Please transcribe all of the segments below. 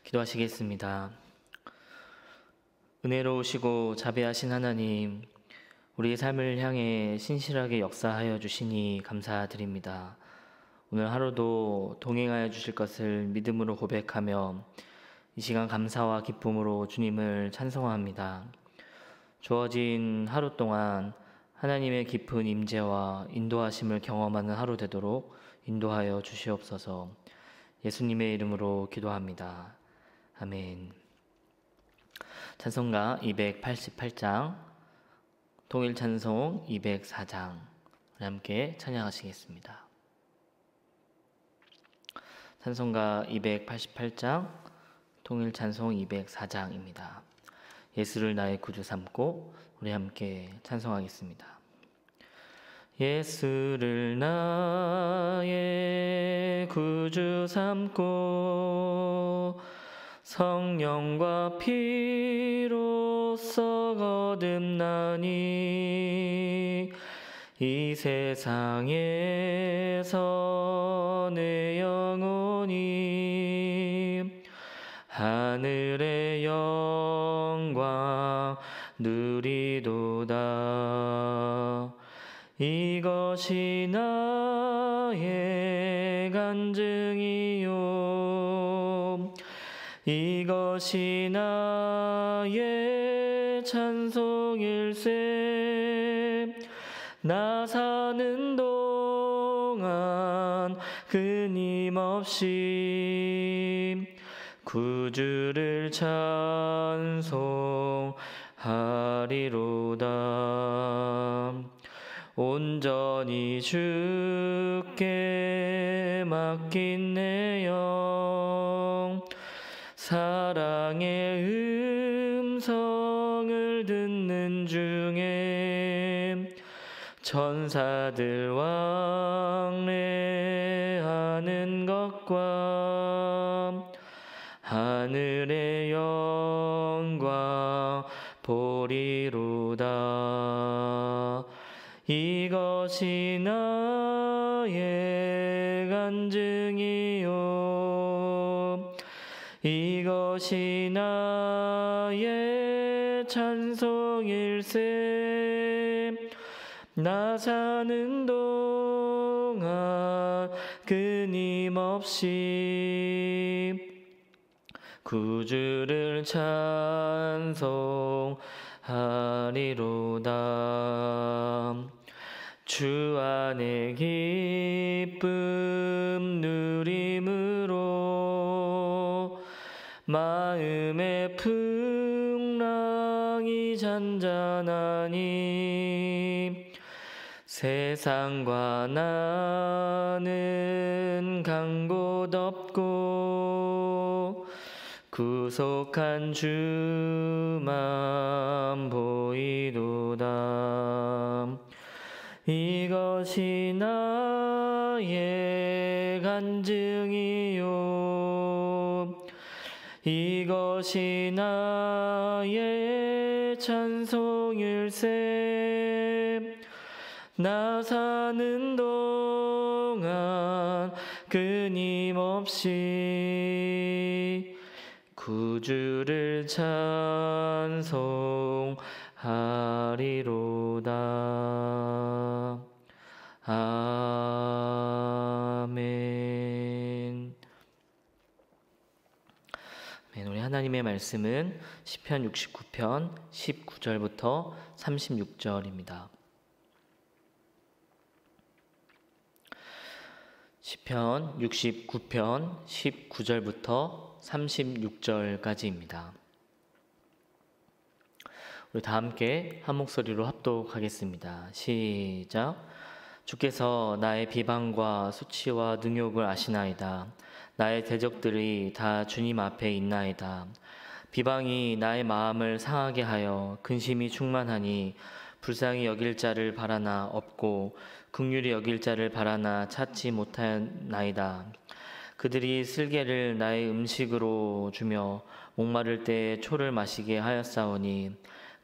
기도하시겠습니다. 은혜로우시고 자비하신 하나님, 우리의 삶을 향해 신실하게 역사하여 주시니 감사드립니다. 오늘 하루도 동행하여 주실 것을 믿음으로 고백하며 이 시간 감사와 기쁨으로 주님을 찬송합니다. 주어진 하루 동안 하나님의 깊은 임재와 인도하심을 경험하는 하루 되도록 인도하여 주시옵소서. 예수님의 이름으로 기도합니다. 아멘. 찬송가 288장, 통일찬송 204장 함께 찬양하시겠습니다. 찬송가 288장, 통일찬송 204장입니다. 예수를 나의 구주 삼고 우리 함께 찬송하겠습니다. 예수를 나의 구주 삼고 성령과 피로써 거듭나니 이 세상에서 내 영혼이 하늘의 영광 누리도다. 이것이 나의 간증이요, 이것이 나의 찬송일세. 나 사는 동안 끊임없이 구주를 찬송하리로다. 온전히 주께 맡긴 내 영, 사랑의 음성을 듣는 중에 천사들 왕래하는 것과 하늘의 영광 보리로다. 이것이 나의 간증이요, 이것이 나의 찬송일세. 나 사는 동안 끊임없이 구주를 찬송하리로다. 주 안에 기쁨 누림으로 마음의 풍랑이 잔잔하니 세상과 나는 간 곳 없고 구속한 주만 보이도다. 이것이 나의 간증이요, 이것이 나의 찬송일세. 나 사는 동안 끊임없이 구주를 찬송하리로다. 아멘. 우리 하나님의 말씀은 시편 69편 19절부터 36절입니다. 시편 69편 19절부터 36절까지입니다. 우리 다 함께 한 목소리로 합독하겠습니다. 시작. 주께서 나의 비방과 수치와 능욕을 아시나이다. 나의 대적들이 다 주님 앞에 있나이다. 비방이 나의 마음을 상하게 하여 근심이 충만하니 불쌍히 여길 자를 바라나 없고 긍휼히 여길 자를 바라나 찾지 못하나이다. 그들이 쓸개를 나의 음식으로 주며 목마를 때 초를 마시게 하였사오니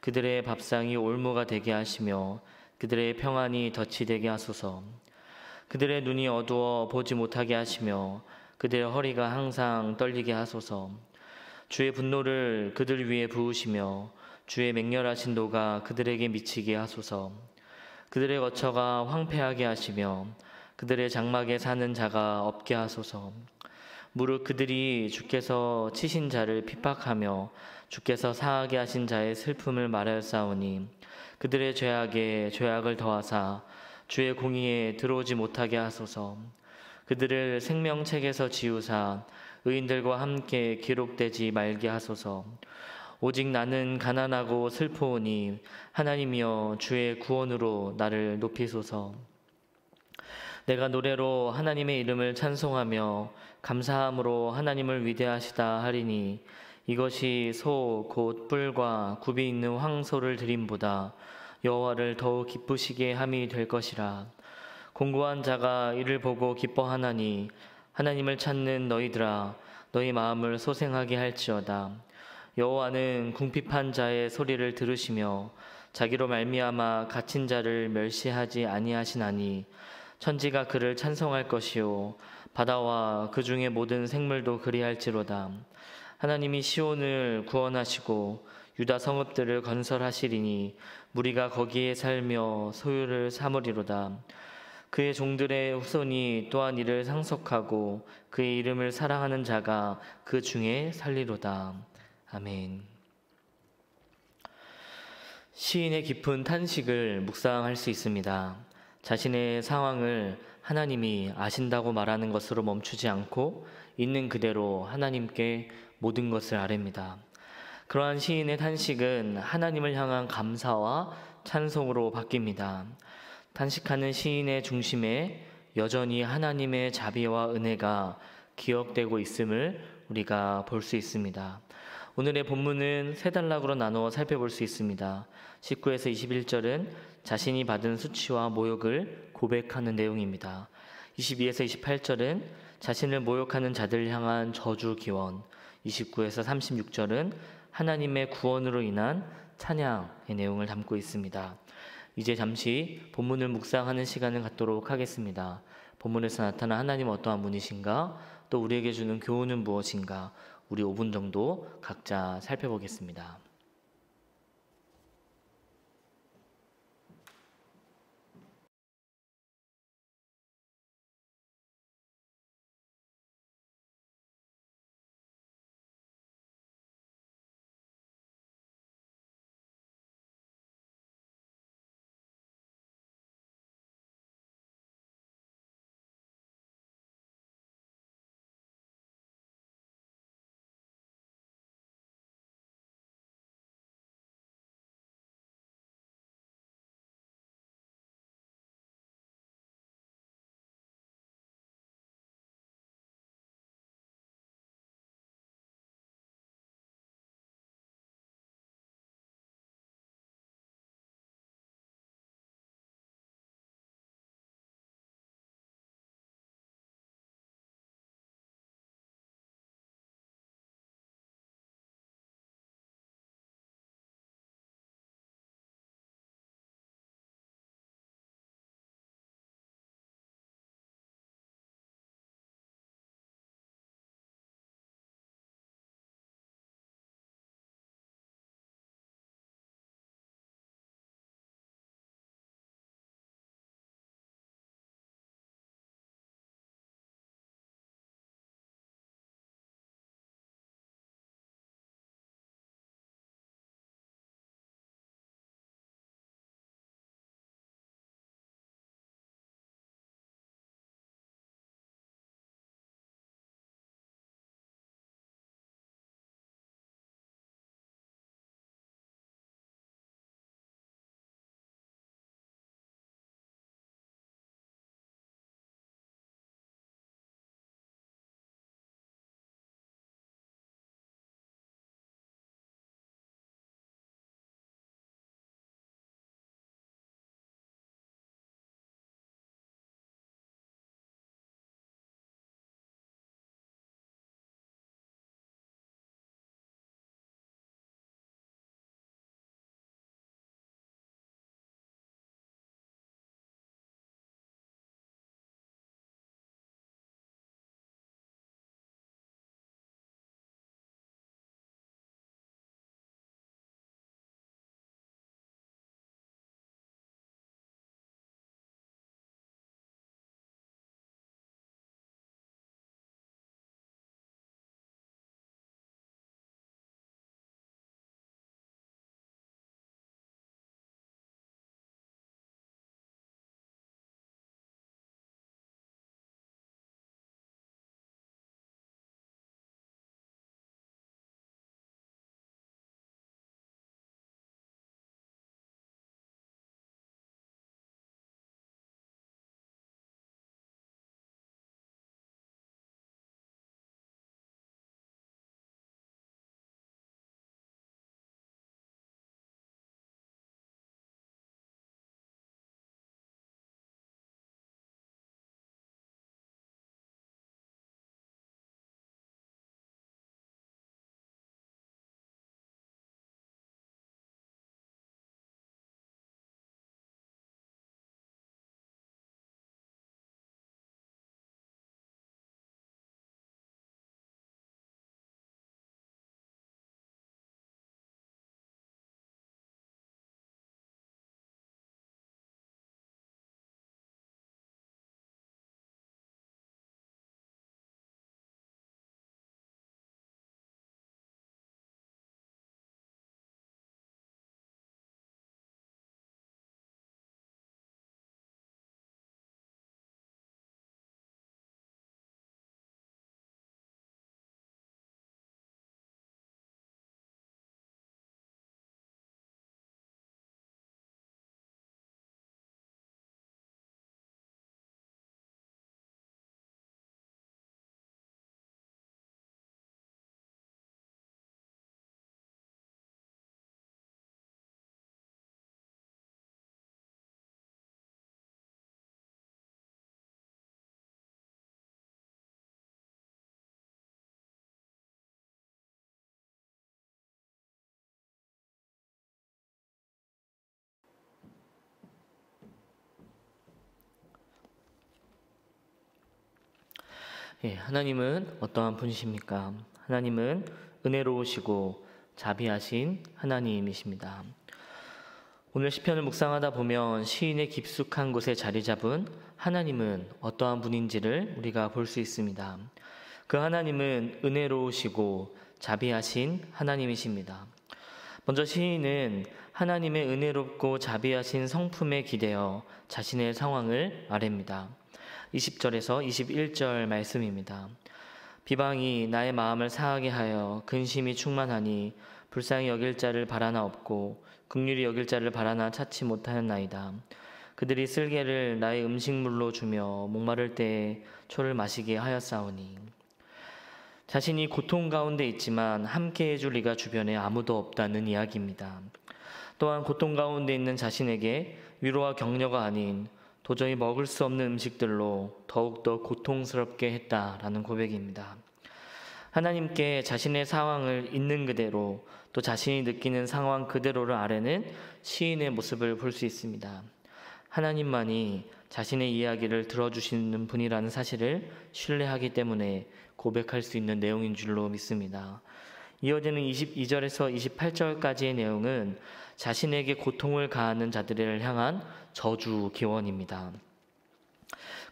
그들의 밥상이 올무가 되게 하시며 그들의 평안이 덫이 되게 하소서. 그들의 눈이 어두워 보지 못하게 하시며 그들의 허리가 항상 떨리게 하소서. 주의 분노를 그들 위에 부으시며 주의 맹렬하신 노가 그들에게 미치게 하소서. 그들의 거처가 황폐하게 하시며 그들의 장막에 사는 자가 없게 하소서. 무릇 그들이 주께서 치신 자를 핍박하며 주께서 사하게 하신 자의 슬픔을 말하였사오니 그들의 죄악에 죄악을 더하사 주의 공의에 들어오지 못하게 하소서. 그들을 생명책에서 지우사 의인들과 함께 기록되지 말게 하소서. 오직 나는 가난하고 슬퍼오니 하나님이여 주의 구원으로 나를 높이소서. 내가 노래로 하나님의 이름을 찬송하며 감사함으로 하나님을 위대하시다 하리니 이것이 소 곧 뿔과 굽이 있는 황소를 드림보다 여호와를 더욱 기쁘시게 함이 될 것이라. 공고한 자가 이를 보고 기뻐하나니 하나님을 찾는 너희들아 너희 마음을 소생하게 할지어다. 여호와는 궁핍한 자의 소리를 들으시며 자기로 말미암아 갇힌 자를 멸시하지 아니하시나니 천지가 그를 찬송할 것이요 바다와 그 중의 모든 생물도 그리할지로다. 하나님이 시온을 구원하시고 유다 성읍들을 건설하시리니 무리가 거기에 살며 소유를 삼으리로다. 그의 종들의 후손이 또한 이를 상속하고 그의 이름을 사랑하는 자가 그 중에 살리로다. 아멘. 시인의 깊은 탄식을 묵상할 수 있습니다. 자신의 상황을 하나님이 아신다고 말하는 것으로 멈추지 않고 있는 그대로 하나님께 모든 것을 아뢰입니다. 그러한 시인의 탄식은 하나님을 향한 감사와 찬송으로 바뀝니다. 탄식하는 시인의 중심에 여전히 하나님의 자비와 은혜가 기억되고 있음을 우리가 볼 수 있습니다. 오늘의 본문은 세 단락으로 나누어 살펴볼 수 있습니다. 19에서 21절은 자신이 받은 수치와 모욕을 고백하는 내용입니다. 22에서 28절은 자신을 모욕하는 자들을 향한 저주 기원, 29에서 36절은 하나님의 구원으로 인한 찬양의 내용을 담고 있습니다. 이제 잠시 본문을 묵상하는 시간을 갖도록 하겠습니다. 본문에서 나타난 하나님 어떠한 분이신가? 또 우리에게 주는 교훈은 무엇인가? 우리 5분 정도 각자 살펴보겠습니다. 하나님은 어떠한 분이십니까? 하나님은 은혜로우시고 자비하신 하나님이십니다. 오늘 시편을 묵상하다 보면 시인의 깊숙한 곳에 자리 잡은 하나님은 어떠한 분인지를 우리가 볼 수 있습니다. 그 하나님은 은혜로우시고 자비하신 하나님이십니다. 먼저 시인은 하나님의 은혜롭고 자비하신 성품에 기대어 자신의 상황을 아뢰입니다. 20절에서 21절 말씀입니다. 비방이 나의 마음을 상하게 하여 근심이 충만하니 불쌍히 여길 자를 바라나 없고 긍휼히 여길 자를 바라나 찾지 못하였나이다. 그들이 쓸개를 나의 음식물로 주며 목마를 때에 초를 마시게 하였사오니. 자신이 고통 가운데 있지만 함께 해줄 이가 주변에 아무도 없다는 이야기입니다. 또한 고통 가운데 있는 자신에게 위로와 격려가 아닌 도저히 먹을 수 없는 음식들로 더욱더 고통스럽게 했다라는 고백입니다. 하나님께 자신의 상황을 있는 그대로 또 자신이 느끼는 상황 그대로를 아뢰는 시인의 모습을 볼 수 있습니다. 하나님만이 자신의 이야기를 들어주시는 분이라는 사실을 신뢰하기 때문에 고백할 수 있는 내용인 줄로 믿습니다. 이어지는 22절에서 28절까지의 내용은 자신에게 고통을 가하는 자들을 향한 저주 기원입니다.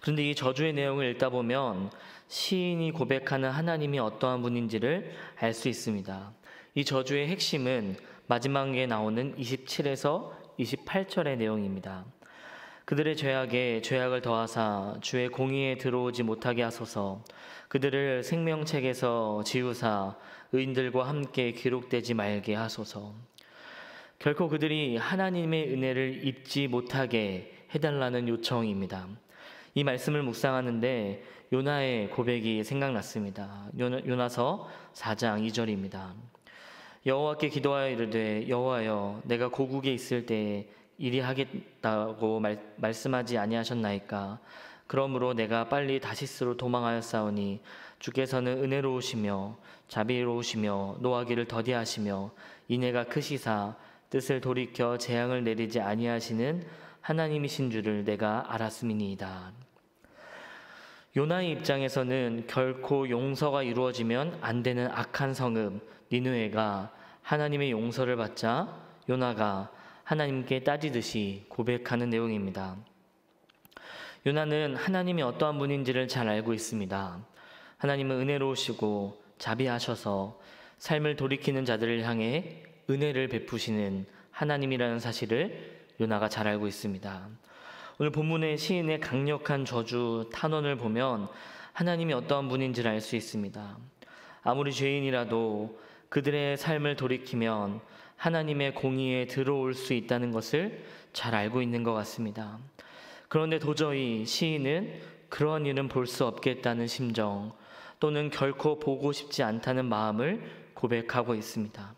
그런데 이 저주의 내용을 읽다 보면 시인이 고백하는 하나님이 어떠한 분인지를 알 수 있습니다. 이 저주의 핵심은 마지막에 나오는 27에서 28절의 내용입니다. 그들의 죄악에 죄악을 더하사 주의 공의에 들어오지 못하게 하소서. 그들을 생명책에서 지우사 의인들과 함께 기록되지 말게 하소서. 결코 그들이 하나님의 은혜를 입지 못하게 해달라는 요청입니다. 이 말씀을 묵상하는데 요나의 고백이 생각났습니다. 요나서 4장 2절입니다. 여호와께 기도하여 이르되 여호와여 내가 고국에 있을 때에 이리 하겠다고 말씀하지 아니하셨나이까. 그러므로 내가 빨리 다시스로 도망하였사오니 주께서는 은혜로우시며 자비로우시며 노하기를 더디하시며 인애가 크시사 뜻을 돌이켜 재앙을 내리지 아니하시는 하나님이신 줄을 내가 알았음이니이다. 요나의 입장에서는 결코 용서가 이루어지면 안 되는 악한 성읍 니느웨가 하나님의 용서를 받자 요나가 하나님께 따지듯이 고백하는 내용입니다. 요나는 하나님이 어떠한 분인지를 잘 알고 있습니다. 하나님은 은혜로우시고 자비하셔서 삶을 돌이키는 자들을 향해 은혜를 베푸시는 하나님이라는 사실을 요나가 잘 알고 있습니다. 오늘 본문의 시인의 강력한 저주 탄원을 보면 하나님이 어떠한 분인지를 알 수 있습니다. 아무리 죄인이라도 그들의 삶을 돌이키면 하나님의 공의에 들어올 수 있다는 것을 잘 알고 있는 것 같습니다. 그런데 도저히 시인은 그러한 일은 볼 수 없겠다는 심정 또는 결코 보고 싶지 않다는 마음을 고백하고 있습니다.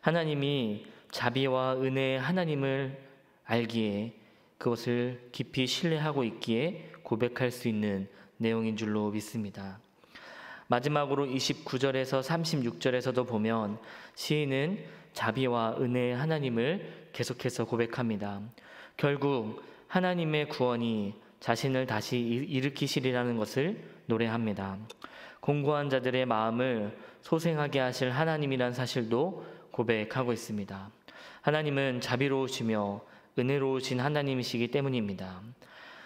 하나님이 자비와 은혜의 하나님을 알기에 그것을 깊이 신뢰하고 있기에 고백할 수 있는 내용인 줄로 믿습니다. 마지막으로 29절에서 36절에서도 보면 시인은 자비와 은혜의 하나님을 계속해서 고백합니다. 결국 하나님의 구원이 자신을 다시 일으키시리라는 것을 노래합니다. 공고한 자들의 마음을 소생하게 하실 하나님이란 사실도 고백하고 있습니다. 하나님은 자비로우시며 은혜로우신 하나님이시기 때문입니다.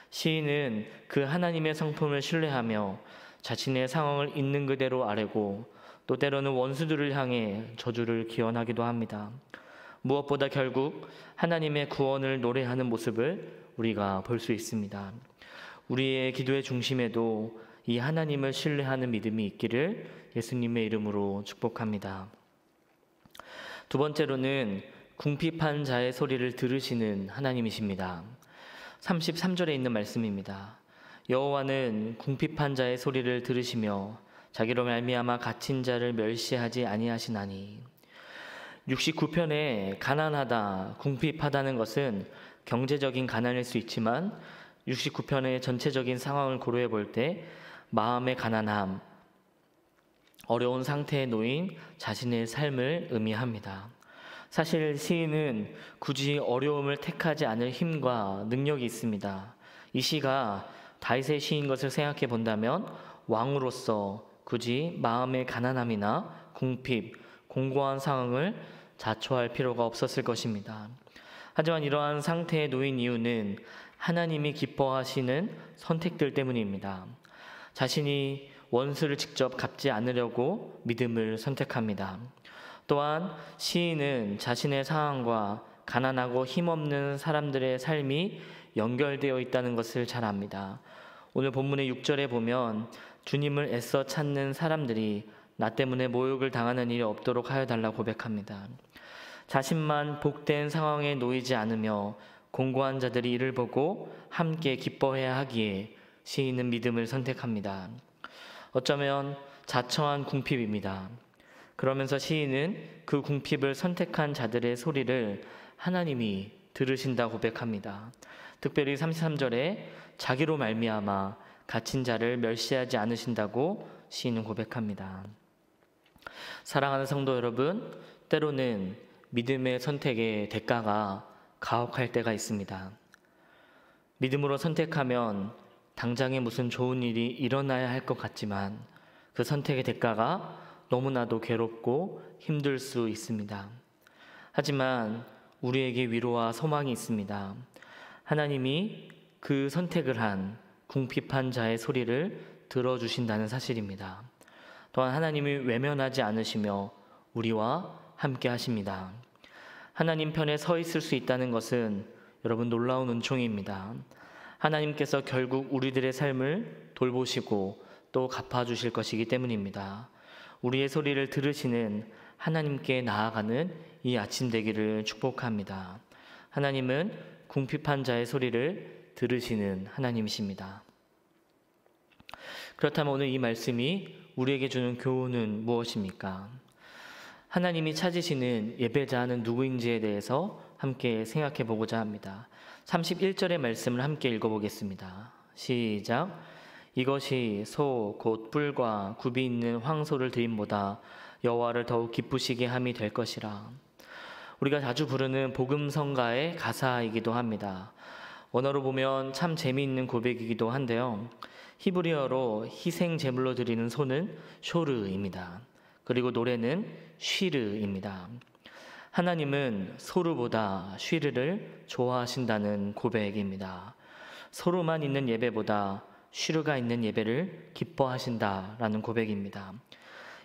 시인은 그 하나님의 성품을 신뢰하며 자신의 상황을 있는 그대로 아뢰고 또 때로는 원수들을 향해 저주를 기원하기도 합니다. 무엇보다 결국 하나님의 구원을 노래하는 모습을 우리가 볼 수 있습니다. 우리의 기도의 중심에도 이 하나님을 신뢰하는 믿음이 있기를 예수님의 이름으로 축복합니다. 두 번째로는 궁핍한 자의 소리를 들으시는 하나님이십니다. 33절에 있는 말씀입니다. 여호와는 궁핍한 자의 소리를 들으시며 자기로 말미암아 갇힌 자를 멸시하지 아니하시나니. 69편에 가난하다, 궁핍하다는 것은 경제적인 가난일 수 있지만 69편의 전체적인 상황을 고려해 볼 때 마음의 가난함, 어려운 상태에 놓인 자신의 삶을 의미합니다. 사실 시인은 굳이 어려움을 택하지 않을 힘과 능력이 있습니다. 이 시가 다윗의 시인 것을 생각해 본다면 왕으로서 굳이 마음의 가난함이나 궁핍, 공고한 상황을 자초할 필요가 없었을 것입니다. 하지만 이러한 상태에 놓인 이유는 하나님이 기뻐하시는 선택들 때문입니다. 자신이 원수를 직접 갚지 않으려고 믿음을 선택합니다. 또한 시인은 자신의 상황과 가난하고 힘없는 사람들의 삶이 연결되어 있다는 것을 잘 압니다. 오늘 본문의 6절에 보면 주님을 애써 찾는 사람들이 나 때문에 모욕을 당하는 일이 없도록 하여 달라고 고백합니다. 자신만 복된 상황에 놓이지 않으며 공고한 자들이 이를 보고 함께 기뻐해야 하기에 시인은 믿음을 선택합니다. 어쩌면 자처한 궁핍입니다. 그러면서 시인은 그 궁핍을 선택한 자들의 소리를 하나님이 들으신다 고백합니다. 특별히 33절에 자기로 말미암아 갇힌 자를 멸시하지 않으신다고 시인은 고백합니다. 사랑하는 성도 여러분, 때로는 믿음의 선택의 대가가 가혹할 때가 있습니다. 믿음으로 선택하면 당장에 무슨 좋은 일이 일어나야 할 것 같지만 그 선택의 대가가 너무나도 괴롭고 힘들 수 있습니다. 하지만 우리에게 위로와 소망이 있습니다. 하나님이 그 선택을 한 궁핍한 자의 소리를 들어주신다는 사실입니다. 또한 하나님이 외면하지 않으시며 우리와 함께 하십니다. 하나님 편에 서 있을 수 있다는 것은 여러분 놀라운 은총입니다. 하나님께서 결국 우리들의 삶을 돌보시고 또 갚아주실 것이기 때문입니다. 우리의 소리를 들으시는 하나님께 나아가는 이 아침 되기를 축복합니다. 하나님은 궁핍한 자의 소리를 들으시는 하나님이십니다. 그렇다면 오늘 이 말씀이 우리에게 주는 교훈은 무엇입니까? 하나님이 찾으시는 예배자는 누구인지에 대해서 함께 생각해 보고자 합니다. 31절의 말씀을 함께 읽어보겠습니다. 시작. 이것이 소 곧 뿔과 굽이 있는 황소를 드림보다 여호와를 더욱 기쁘시게 함이 될 것이라. 우리가 자주 부르는 복음성가의 가사이기도 합니다. 원어로 보면 참 재미있는 고백이기도 한데요. 히브리어로 희생 제물로 드리는 소는 쇼르입니다. 그리고 노래는 쉬르입니다. 하나님은 소르보다 쉬르를 좋아하신다는 고백입니다. 소르만 있는 예배보다 쉬르가 있는 예배를 기뻐하신다라는 고백입니다.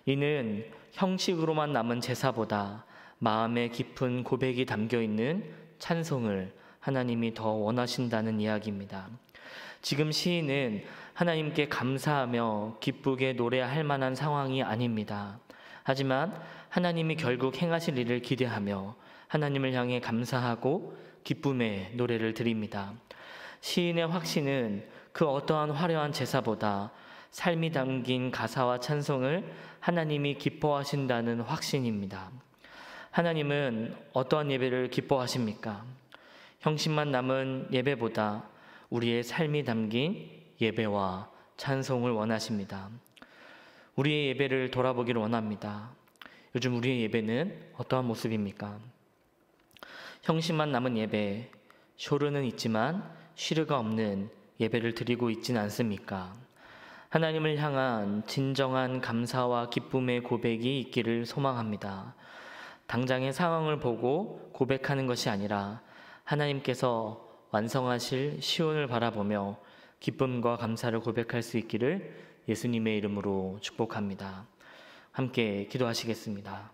이는 형식으로만 남은 제사보다 마음의 깊은 고백이 담겨있는 찬송을 하나님이 더 원하신다는 이야기입니다. 지금 시인은 하나님께 감사하며 기쁘게 노래할 만한 상황이 아닙니다. 하지만 하나님이 결국 행하실 일을 기대하며 하나님을 향해 감사하고 기쁨의 노래를 드립니다. 시인의 확신은 그 어떠한 화려한 제사보다 삶이 담긴 가사와 찬송을 하나님이 기뻐하신다는 확신입니다. 하나님은 어떠한 예배를 기뻐하십니까? 형식만 남은 예배보다 우리의 삶이 담긴 예배와 찬송을 원하십니다. 우리의 예배를 돌아보기를 원합니다. 요즘 우리의 예배는 어떠한 모습입니까? 형식만 남은 예배, 쇼르는 있지만 쉬르가 없는 예배를 드리고 있진 않습니까? 하나님을 향한 진정한 감사와 기쁨의 고백이 있기를 소망합니다. 당장의 상황을 보고 고백하는 것이 아니라 하나님께서 완성하실 시온을 바라보며 기쁨과 감사를 고백할 수 있기를 예수님의 이름으로 축복합니다. 함께 기도하시겠습니다.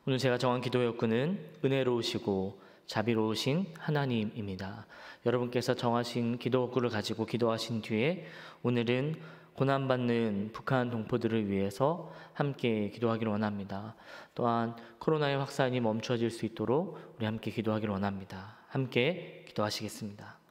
오늘 제가 정한 기도의 욕구는 은혜로우시고 자비로우신 하나님입니다. 여러분께서 정하신 기도 욕구를 가지고 기도하신 뒤에 오늘은 고난받는 북한 동포들을 위해서 함께 기도하기를 원합니다. 또한 코로나의 확산이 멈춰질 수 있도록 우리 함께 기도하기를 원합니다. 함께 기도하시겠습니다.